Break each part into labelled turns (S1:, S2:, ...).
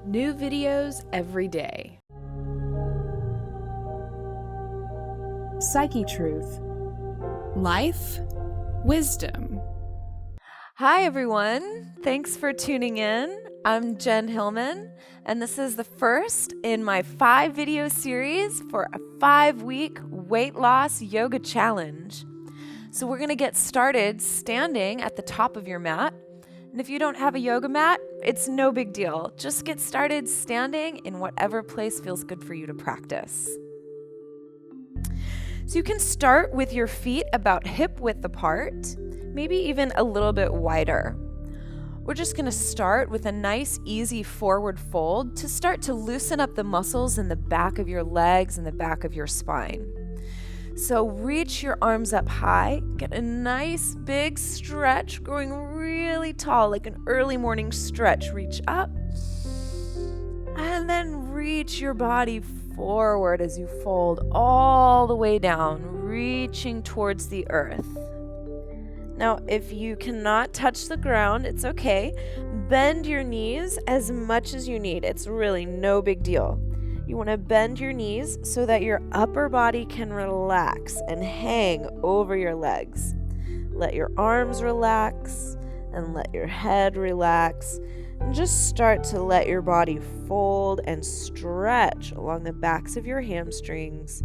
S1: New videos every day. Psychetruth. Life, wisdom.
S2: Hi everyone, thanks for tuning in. I'm Jen Hilman, and this is the first in my 5-video series for a 5-week weight loss yoga challenge. So we're gonna get started standing at the top of your mat. And if you don't have a yoga mat, it's no big deal. Just get started standing in whatever place feels good for you to practice. So you can start with your feet about hip width apart, maybe even a little bit wider. We're just going to start with a nice, easy forward fold to start to loosen up the muscles in the back of your legs and the back of your spine. So reach your arms up high, get a nice big stretch, growing really tall, like an early morning stretch. Reach up, and then reach your body forward as you fold all the way down, reaching towards the earth. Now, if you cannot touch the ground, it's okay. Bend your knees as much as you need. It's really no big deal. You want to bend your knees so that your upper body can relax and hang over your legs. Let your arms relax and let your head relax. And just start to let your body fold and stretch along the backs of your hamstrings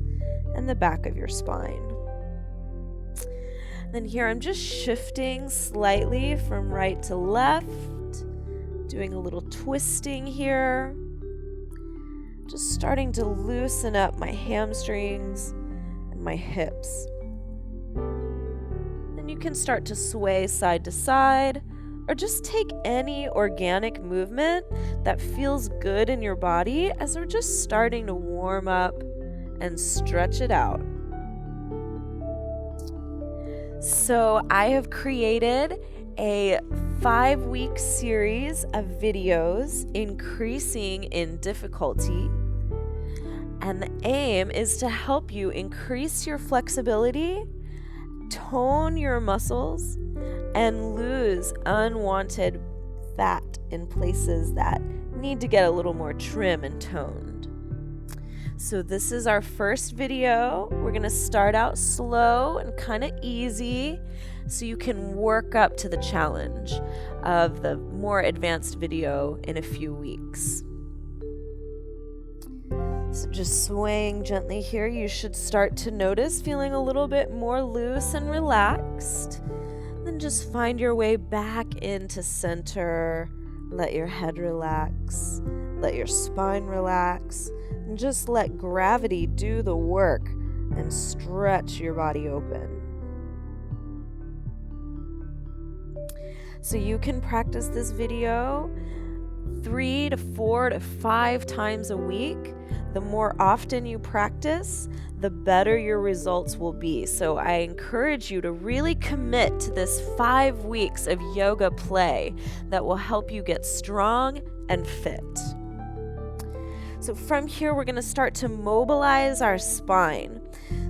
S2: and the back of your spine. Then here I'm just shifting slightly from right to left, doing a little twisting here. Just starting to loosen up my hamstrings and my hips. Then you can start to sway side to side, or just take any organic movement that feels good in your body as we're just starting to warm up and stretch it out. So I have created a 5-week series of videos increasing in difficulty, and the aim is to help you increase your flexibility, tone your muscles, and lose unwanted fat in places that need to get a little more trim and toned. So this is our first video. We're going to start out slow and kind of easy so you can work up to the challenge of the more advanced video in a few weeks. So just swaying gently here, you should start to notice feeling a little bit more loose and relaxed. Then just find your way back into center. Let your head relax. Let your spine relax. And just let gravity do the work and stretch your body open. So you can practice this video 3 to 4 to 5 times a week. The more often you practice, the better your results will be. So I encourage you to really commit to this 5 weeks of yoga play that will help you get strong and fit. So from here, we're going to start to mobilize our spine.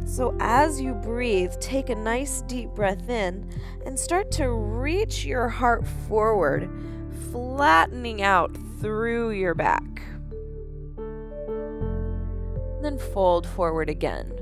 S2: So as you breathe, take a nice deep breath in and start to reach your heart forward, flattening out through your back. Then fold forward again.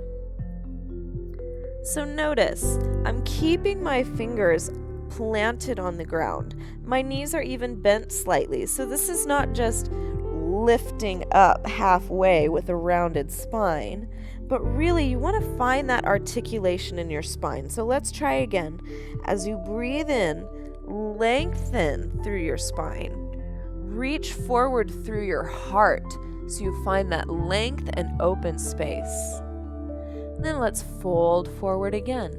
S2: So notice, I'm keeping my fingers planted on the ground. My knees are even bent slightly. So this is not just lifting up halfway with a rounded spine, but really you want to find that articulation in your spine. So let's try again. As you breathe in, lengthen through your spine. Reach forward through your heart so you find that length and open space. And then let's fold forward again.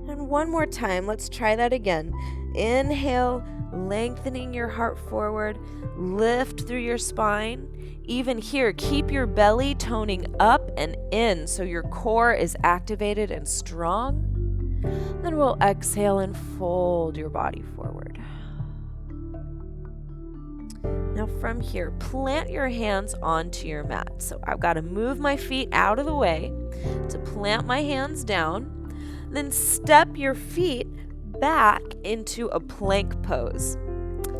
S2: And one more time, let's try that again. Inhale, lengthening your heart forward, lift through your spine. Even here, keep your belly toning up and in so your core is activated and strong. Then we'll exhale and fold your body forward. Now from here, plant your hands onto your mat. So I've got to move my feet out of the way to plant my hands down. Then step your feet back into a plank pose.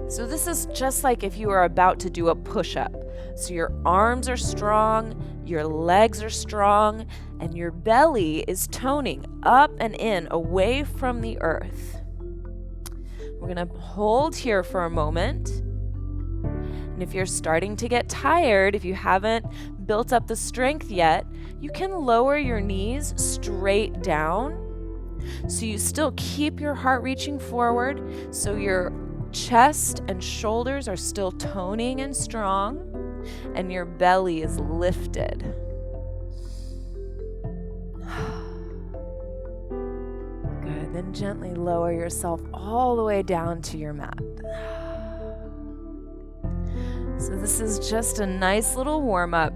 S2: So this is just like if you are about to do a push-up. So your arms are strong, your legs are strong, and your belly is toning up and in, away from the earth. We're going to hold here for a moment. And if you're starting to get tired, if you haven't built up the strength yet, you can lower your knees straight down. So you still keep your heart reaching forward, so your chest and shoulders are still toning and strong, and your belly is lifted. Good. Then gently lower yourself all the way down to your mat. So this is just a nice little warm-up.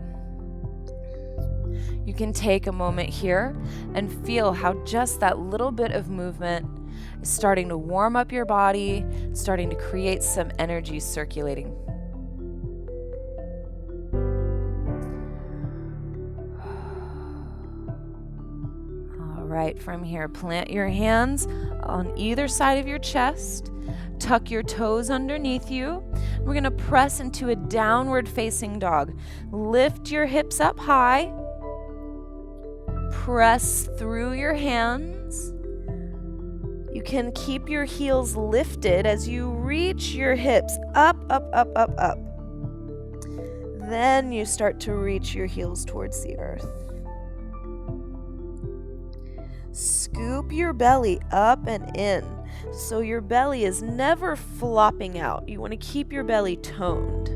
S2: You can take a moment here and feel how just that little bit of movement is starting to warm up your body, starting to create some energy circulating. All right, from here, plant your hands on either side of your chest. Tuck your toes underneath you. We're going to press into a downward facing dog. Lift your hips up high. Press through your hands. You can keep your heels lifted as you reach your hips up, up, up, up, up. Then you start to reach your heels towards the earth. Scoop your belly up and in, so your belly is never flopping out. You want to keep your belly toned.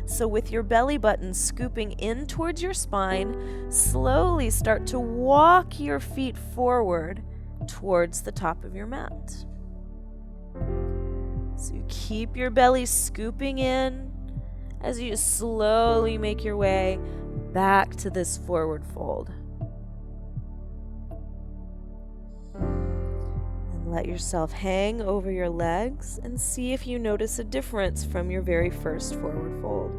S2: So with your belly button scooping in towards your spine, slowly start to walk your feet forward towards the top of your mat. So you keep your belly scooping in as you slowly make your way back to this forward fold. And let yourself hang over your legs and see if you notice a difference from your very first forward fold.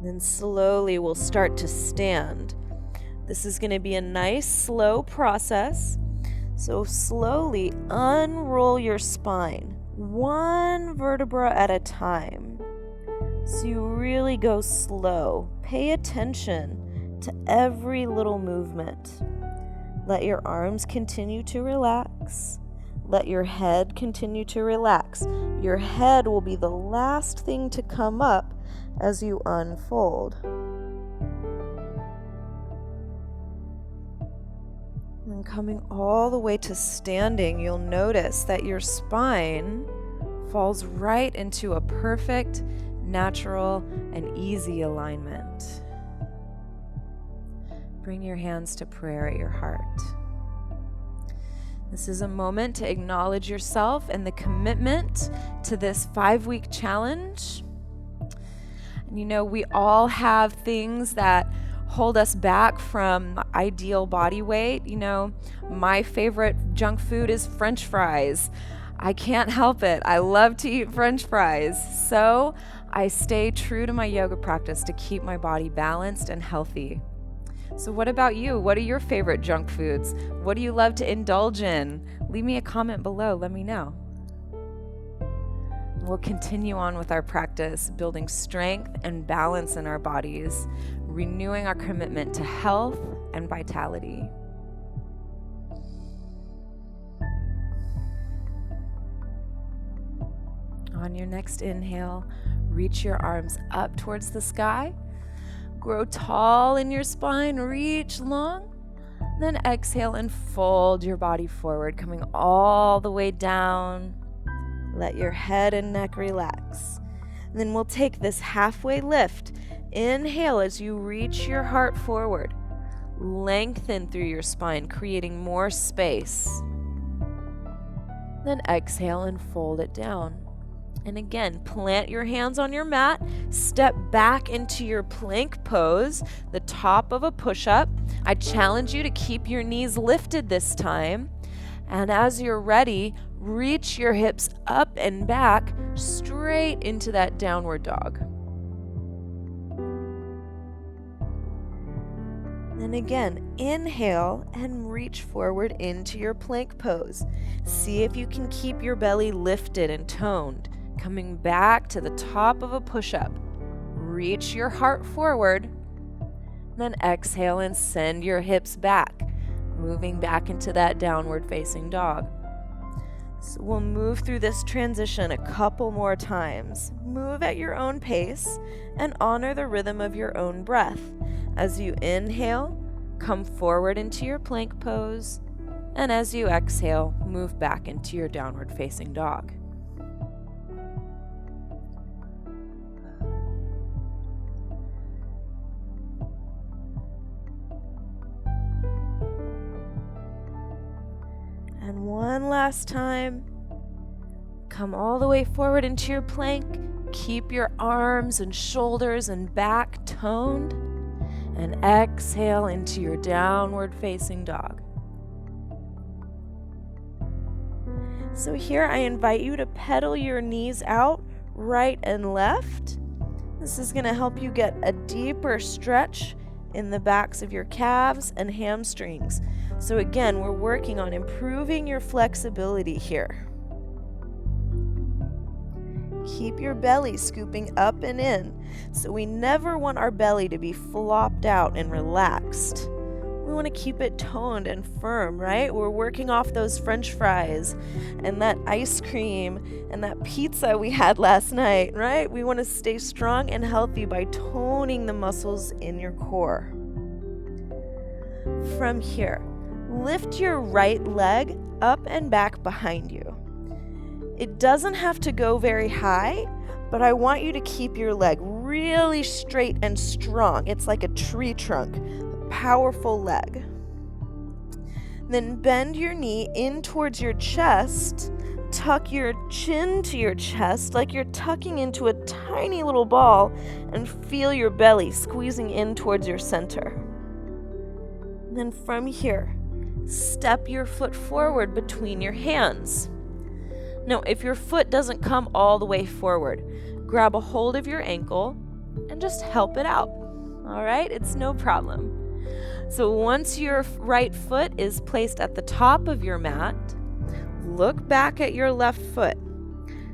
S2: Then slowly we'll start to stand. This is going to be a nice slow process. So slowly unroll your spine, one vertebra at a time. So you really go slow. Pay attention to every little movement. Let your arms continue to relax. Let your head continue to relax. Your head will be the last thing to come up as you unfold. And coming all the way to standing, you'll notice that your spine falls right into a perfect, natural, and easy alignment. Bring your hands to prayer at your heart. This is a moment to acknowledge yourself and the commitment to this 5-week challenge. And you know, we all have things that hold us back from ideal body weight. You know, my favorite junk food is French fries. I can't help it. I love to eat French fries. So I stay true to my yoga practice to keep my body balanced and healthy. So what about you? What are your favorite junk foods? What do you love to indulge in? Leave me a comment below. Let me know. We'll continue on with our practice, building strength and balance in our bodies, renewing our commitment to health and vitality. On your next inhale, reach your arms up towards the sky. Grow tall in your spine, reach long. Then exhale and fold your body forward, coming all the way down. Let your head and neck relax. And then we'll take this halfway lift. Inhale as you reach your heart forward. Lengthen through your spine, creating more space. Then exhale and fold it down. And again, plant your hands on your mat, step back into your plank pose, the top of a push-up. I challenge you to keep your knees lifted this time. And as you're ready, reach your hips up and back straight into that downward dog. Then again, inhale and reach forward into your plank pose. See if you can keep your belly lifted and toned, coming back to the top of a push-up. Reach your heart forward. Then exhale and send your hips back, moving back into that downward facing dog. So we'll move through this transition a couple more times. Move at your own pace and honor the rhythm of your own breath. As you inhale, come forward into your plank pose, and as you exhale, move back into your downward facing dog. And one last time. Come all the way forward into your plank. Keep your arms and shoulders and back toned. And exhale into your downward facing dog. So here I invite you to pedal your knees out right and left. This is going to help you get a deeper stretch in the backs of your calves and hamstrings. So again, we're working on improving your flexibility here. Keep your belly scooping up and in. So we never want our belly to be flopped out and relaxed. We want to keep it toned and firm, right? We're working off those French fries and that ice cream and that pizza we had last night, right? We want to stay strong and healthy by toning the muscles in your core. From here, lift your right leg up and back behind you. It doesn't have to go very high, but I want you to keep your leg really straight and strong. It's like a tree trunk, a powerful leg. Then bend your knee in towards your chest. Tuck your chin to your chest like you're tucking into a tiny little ball, and feel your belly squeezing in towards your center. Then from here, step your foot forward between your hands. Now, if your foot doesn't come all the way forward, grab a hold of your ankle and just help it out. All right? It's no problem. So once your right foot is placed at the top of your mat, look back at your left foot.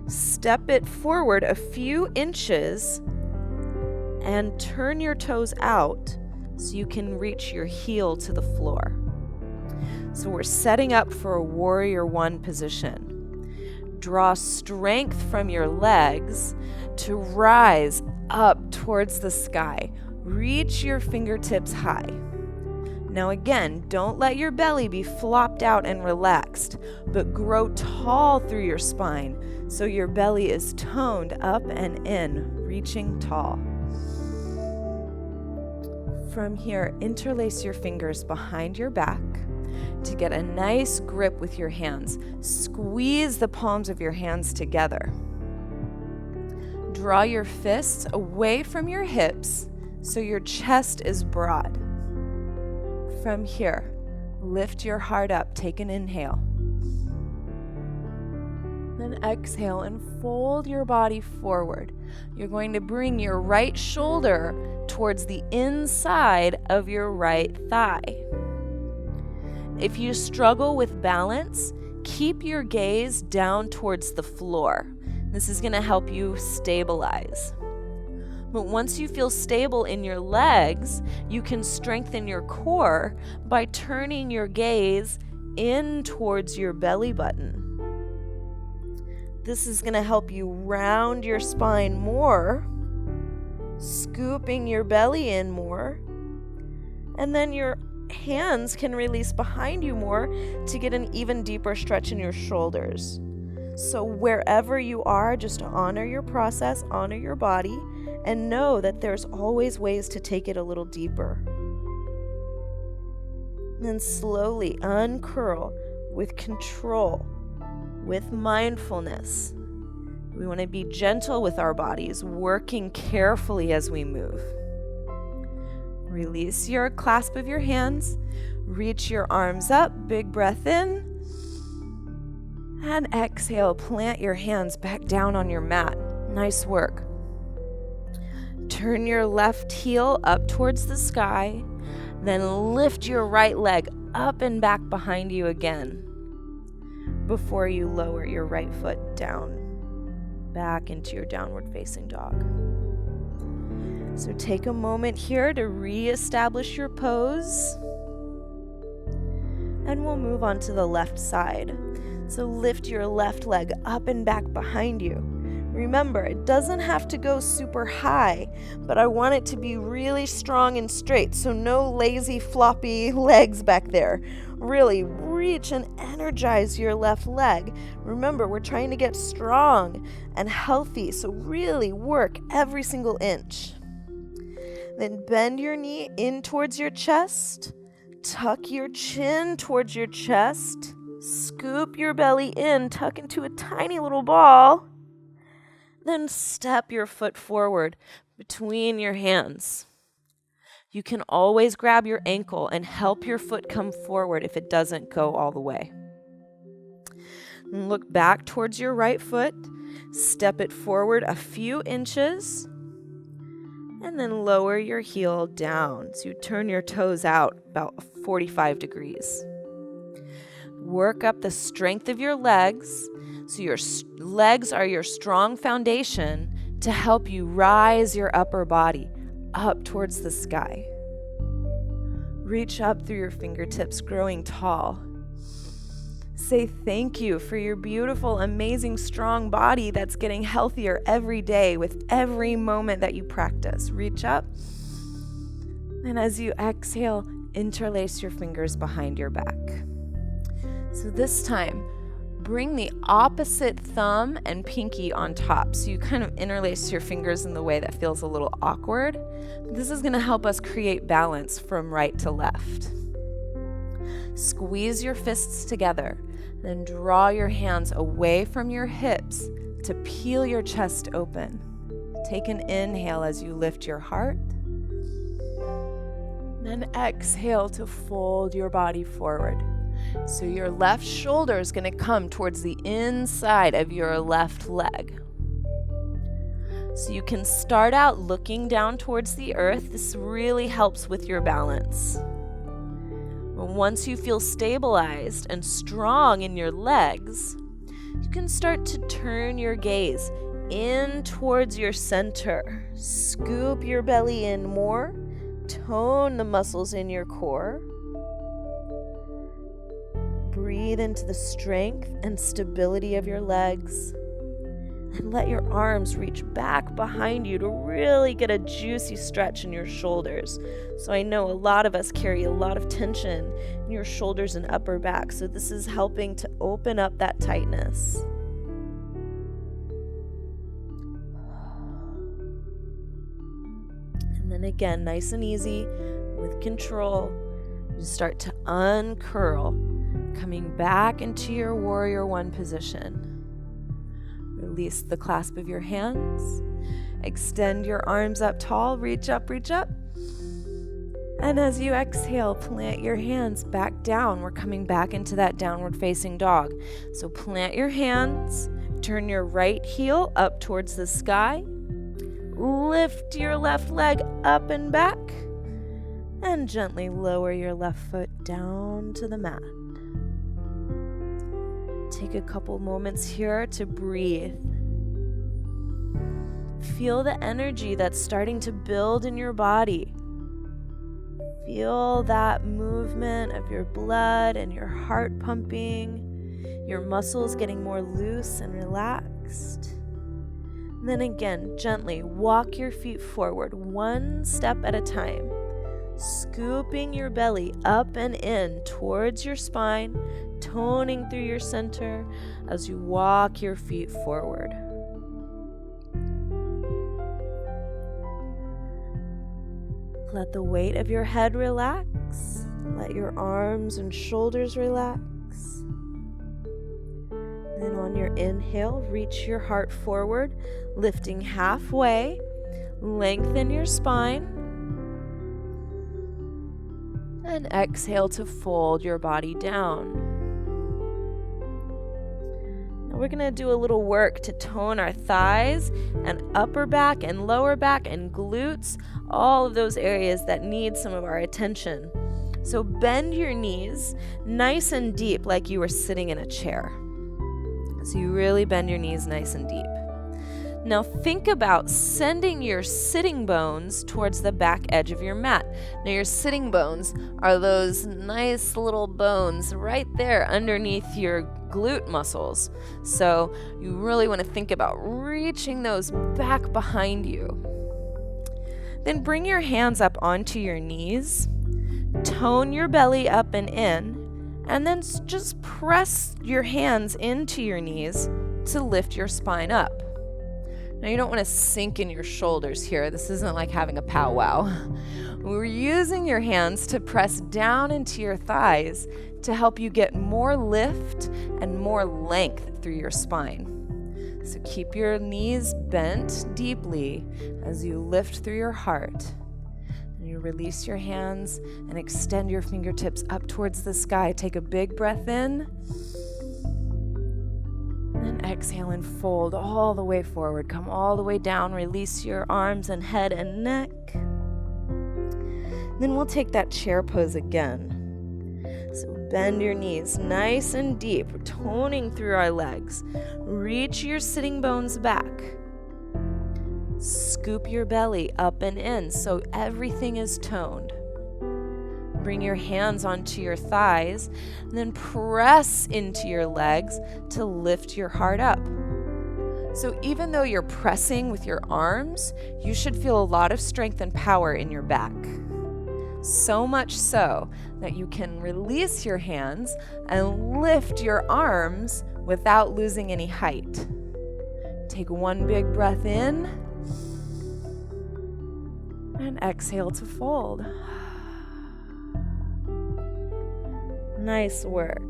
S2: Step it forward a few inches and turn your toes out so you can reach your heel to the floor. So we're setting up for a warrior one position. Draw strength from your legs to rise up towards the sky. Reach your fingertips high. Now again, don't let your belly be flopped out and relaxed, but grow tall through your spine so your belly is toned up and in, reaching tall. From here, interlace your fingers behind your back to get a nice grip with your hands. Squeeze the palms of your hands together. Draw your fists away from your hips so your chest is broad. From here, lift your heart up. Take an inhale. Then exhale and fold your body forward. You're going to bring your right shoulder towards the inside of your right thigh. If you struggle with balance, keep your gaze down towards the floor. This is going to help you stabilize. But once you feel stable in your legs, you can strengthen your core by turning your gaze in towards your belly button. This is going to help you round your spine more, scooping your belly in more, and then your hands can release behind you more to get an even deeper stretch in your shoulders. So wherever you are, just honor your process, honor your body, and know that there's always ways to take it a little deeper. Then slowly uncurl with control, with mindfulness. We want to be gentle with our bodies, working carefully as we move. Release your clasp of your hands. Reach your arms up. Big breath in. And exhale. Plant your hands back down on your mat. Nice work. Turn your left heel up towards the sky Then lift your right leg up and back behind you again before you lower your right foot down, back into your downward facing dog. So take a moment here to reestablish your pose. And we'll move on to the left side. So lift your left leg up and back behind you. Remember, it doesn't have to go super high, but I want it to be really strong and straight, so no lazy, floppy legs back there. Really reach and energize your left leg. Remember, we're trying to get strong and healthy, so really work every single inch. Then bend your knee in towards your chest. Tuck your chin towards your chest. Scoop your belly in, tuck into a tiny little ball. Then step your foot forward between your hands. You can always grab your ankle and help your foot come forward if it doesn't go all the way. And look back towards your right foot. Step it forward a few inches. And then lower your heel down. So you turn your toes out about 45 degrees. Work up the strength of your legs. So your legs are your strong foundation to help you rise your upper body up towards the sky. Reach up through your fingertips, growing tall. Say thank you for your beautiful, amazing, strong body that's getting healthier every day with every moment that you practice. Reach up. And as you exhale, interlace your fingers behind your back. So this time, bring the opposite thumb and pinky on top. So you kind of interlace your fingers in the way that feels a little awkward. This is going to help us create balance from right to left. Squeeze your fists together. Then draw your hands away from your hips to peel your chest open. Take an inhale as you lift your heart. Then exhale to fold your body forward. So your left shoulder is going to come towards the inside of your left leg. So you can start out looking down towards the earth. This really helps with your balance. Once you feel stabilized and strong in your legs, you can start to turn your gaze in towards your center. Scoop your belly in more. Tone the muscles in your core. Breathe into the strength and stability of your legs. And let your arms reach back behind you to really get a juicy stretch in your shoulders. So I know a lot of us carry a lot of tension in your shoulders and upper back. So this is helping to open up that tightness. And then again, nice and easy, with control, you start to uncurl, coming back into your warrior one position. Release the clasp of your hands. Extend your arms up tall. Reach up, reach up. And as you exhale, plant your hands back down. We're coming back into that downward facing dog. So plant your hands. Turn your right heel up towards the sky. Lift your left leg up and back. And gently lower your left foot down to the mat. Take a couple moments here to breathe. Feel the energy that's starting to build in your body. Feel that movement of your blood and your heart pumping, your muscles getting more loose and relaxed. And then again, gently walk your feet forward, one step at a time, scooping your belly up and in towards your spine, toning through your center as you walk your feet forward. Let the weight of your head relax. Let your arms and shoulders relax. Then on your inhale, reach your heart forward, lifting halfway. Lengthen your spine. And exhale to fold your body down. We're going to do a little work to tone our thighs and upper back and lower back and glutes, all of those areas that need some of our attention. So bend your knees nice and deep like you were sitting in a chair. So you really bend your knees nice and deep. Now think about sending your sitting bones towards the back edge of your mat. Now your sitting bones are those nice little bones right there underneath your glute muscles. So you really want to think about reaching those back behind you. Then bring your hands up onto your knees, tone your belly up and in, and then just press your hands into your knees to lift your spine up. Now you don't want to sink in your shoulders here. This isn't like having a powwow. We're using your hands to press down into your thighs to help you get more lift and more length through your spine. So keep your knees bent deeply as you lift through your heart. And you release your hands and extend your fingertips up towards the sky. Take a big breath in. And exhale and fold all the way forward. Come all the way down. Release your arms and head and neck. Then we'll take that chair pose again. So bend your knees nice and deep, toning through our legs. Reach your sitting bones back. Scoop your belly up and in so everything is toned. Bring your hands onto your thighs, and then press into your legs to lift your heart up. So even though you're pressing with your arms, you should feel a lot of strength and power in your back. So much so that you can release your hands and lift your arms without losing any height. Take one big breath in, and exhale to fold. Nice work.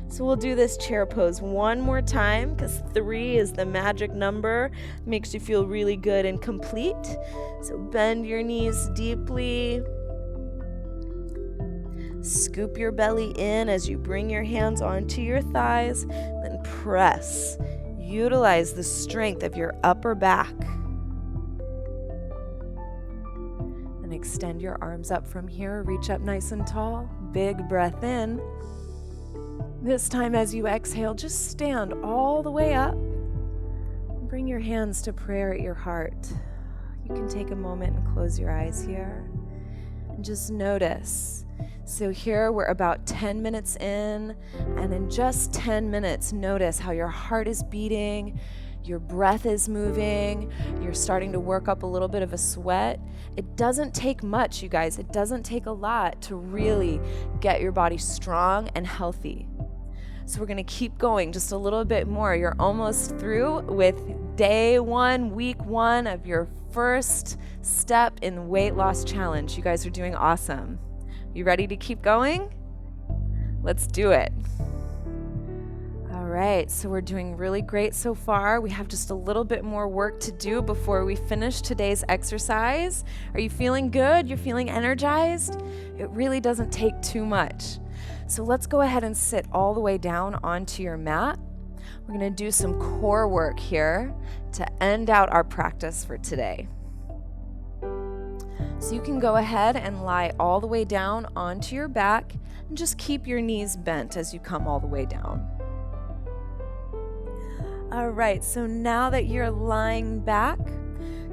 S2: So we'll do this chair pose one more time because 3 is the magic number. Makes you feel really good and complete. So bend your knees deeply. Scoop your belly in as you bring your hands onto your thighs. Then press. Utilize the strength of your upper back. And extend your arms up from here. Reach up nice and tall. Big breath in. This time as you exhale, just stand all the way up. Bring your hands to prayer at your heart. You can take a moment and close your eyes here. And just notice. So here we're about 10 minutes in, and in just 10 minutes, notice how your heart is beating, your breath is moving, you're starting to work up a little bit of a sweat. It doesn't take much, you guys. It doesn't take a lot to really get your body strong and healthy. So we're going to keep going just a little bit more. You're almost through with day 1, week 1 of your first step in the weight loss challenge. You guys are doing awesome. You ready to keep going? Let's do it. All right, so we're doing really great so far. We have just a little bit more work to do before we finish today's exercise. Are you feeling good? You're feeling energized? It really doesn't take too much. So let's go ahead and sit all the way down onto your mat. We're going to do some core work here to end out our practice for today. So you can go ahead and lie all the way down onto your back and just keep your knees bent as you come all the way down. All right, so now that you're lying back,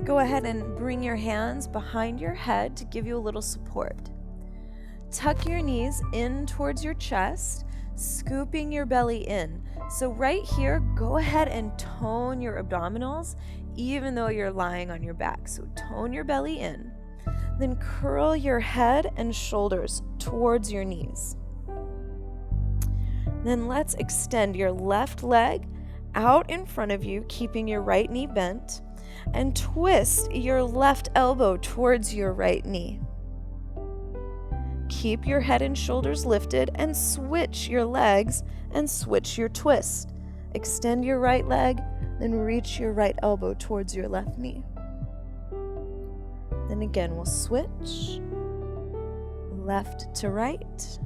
S2: go ahead and bring your hands behind your head to give you a little support. Tuck your knees in towards your chest, scooping your belly in. So right here, go ahead and tone your abdominals even though you're lying on your back. So tone your belly in. Then curl your head and shoulders towards your knees. Then let's extend your left leg out in front of you, keeping your right knee bent, and twist your left elbow towards your right knee. Keep your head and shoulders lifted and switch your legs and switch your twist. Extend your right leg, then reach your right elbow towards your left knee. Then again, we'll switch left to right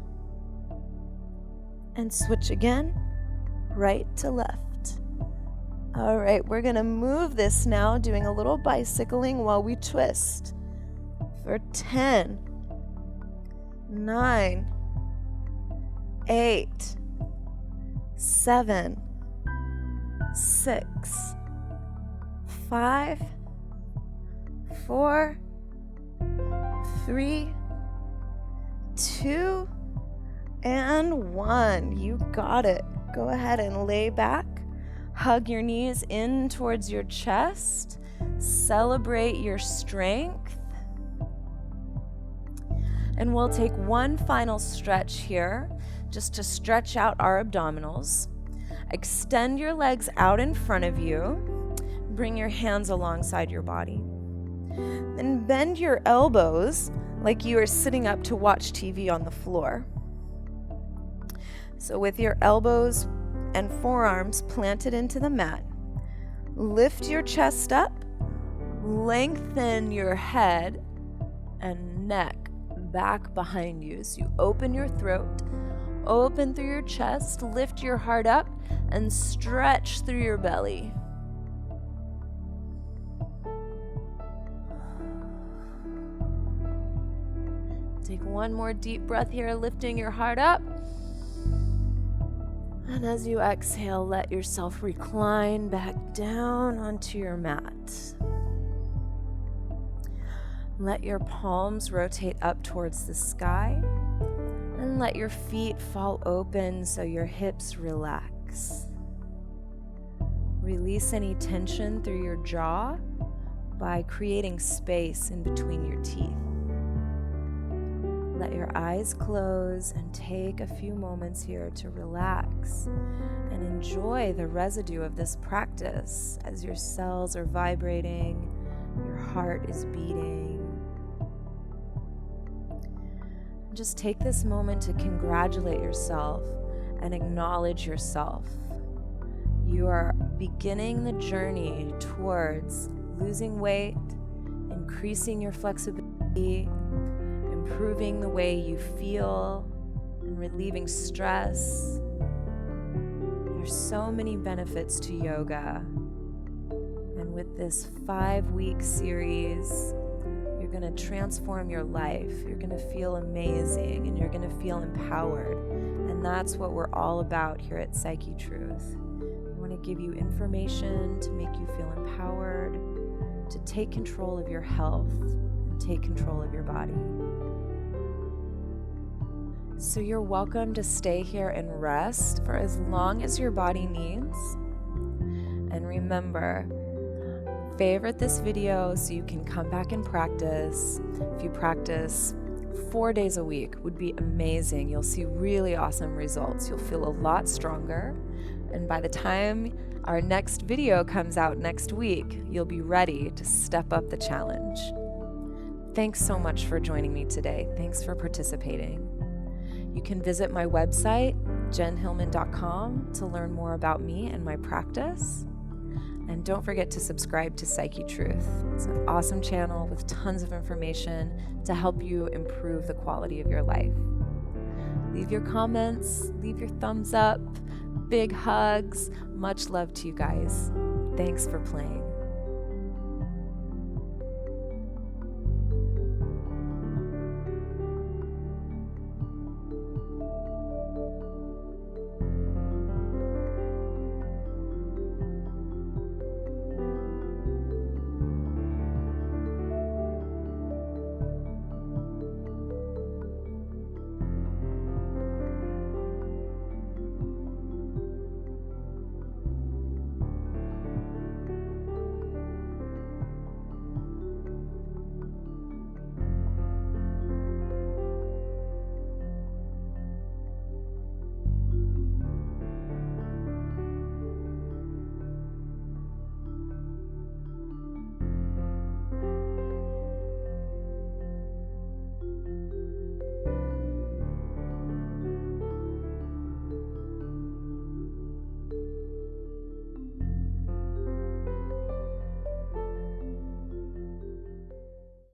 S2: and switch again, right to left. All right, we're gonna move this now, doing a little bicycling while we twist for 10, 9, 8, 7, 6, 5, 4, 3, 2, and 1. You got it. Go ahead and lay back. Hug your knees in towards your chest. Celebrate your strength. And we'll take one final stretch here, just to stretch out our abdominals. Extend your legs out in front of you. Bring your hands alongside your body. Then bend your elbows like you are sitting up to watch TV on the floor. So with your elbows and forearms planted into the mat, lift your chest up, lengthen your head and neck back behind you. So you open your throat, open through your chest, lift your heart up, and stretch through your belly. Take one more deep breath here, lifting your heart up. And as you exhale, let yourself recline back down onto your mat. Let your palms rotate up towards the sky, and let your feet fall open so your hips relax. Release any tension through your jaw by creating space in between your teeth. Let your eyes close and take a few moments here to relax and enjoy the residue of this practice as your cells are vibrating, your heart is beating. Just take this moment to congratulate yourself and acknowledge yourself. You are beginning the journey towards losing weight, increasing your flexibility, improving the way you feel, and relieving stress. There's so many benefits to yoga. And with this 5-week series, you're going to transform your life. You're going to feel amazing, and you're going to feel empowered. And that's what we're all about here at Psychetruth. We want to give you information to make you feel empowered, to take control of your health, and take control of your body. So you're welcome to stay here and rest for as long as your body needs. And remember, favorite this video so you can come back and practice. If you practice 4 days a week, would be amazing. You'll see really awesome results. You'll feel a lot stronger. And by the time our next video comes out next week, you'll be ready to step up the challenge. Thanks so much for joining me today. Thanks for participating. You can visit my website, jenhilman.com, to learn more about me and my practice. And don't forget to subscribe to Psychetruth. It's an awesome channel with tons of information to help you improve the quality of your life. Leave your comments, leave your thumbs up, big hugs. Much love to you guys. Thanks for playing.